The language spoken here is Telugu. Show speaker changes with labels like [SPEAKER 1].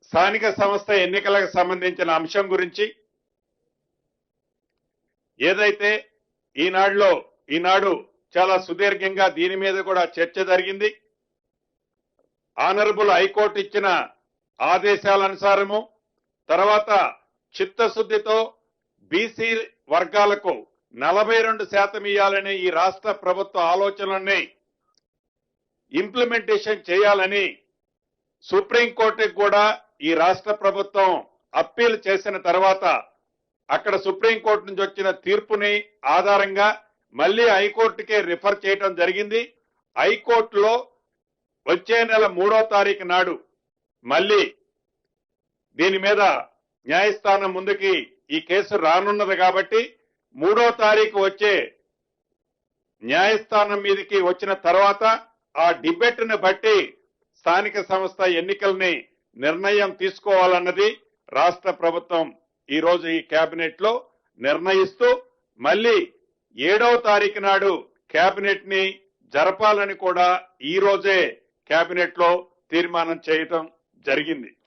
[SPEAKER 1] స్థానిక సంస్థ ఎన్నికలకు సంబంధించిన అంశం గురించి ఏదైతే ఈనాడు చాలా సుదీర్ఘంగా దీని మీద కూడా చర్చ జరిగింది. ఆనరబుల్ హైకోర్టు ఇచ్చిన ఆదేశాల అనుసారము తర్వాత చిత్తశుద్ధితో బీసీ వర్గాలకు 42% ఇవ్వాలని ఈ రాష్ట్ర ప్రభుత్వ ఆలోచనల్ని ఇంప్లిమెంటేషన్ చేయాలని సుప్రీంకోర్టుకు కూడా ఈ రాష్ట్ర ప్రభుత్వం అప్పీల్ చేసిన తర్వాత అక్కడ సుప్రీంకోర్టు నుంచి వచ్చిన తీర్పుని ఆధారంగా మళ్ళీ హైకోర్టుకే రిఫర్ చేయడం జరిగింది. హైకోర్టులో వచ్చే నెల 3వ తారీఖు నాడు మళ్ళీ దీని మీద న్యాయస్థానం ముందుకి ఈ కేసు రానున్నది కాబట్టి 3వ తారీఖు వచ్చే న్యాయస్థానం మీదకి వచ్చిన తర్వాత ఆ డిబేట్ ని బట్టి స్థానిక సంస్థ ఎన్నికల్ని నిర్ణయం తీసుకోవాలన్నది రాష్ట్ర ప్రభుత్వం ఈ రోజు ఈ కేబినెట్ లో నిర్ణయిస్తూ మళ్ళీ 7వ తారీఖు నాడు కేబినెట్ ని జరపాలని కూడా ఈ రోజే కేబినెట్ లో తీర్మానం చేయటం జరిగింది.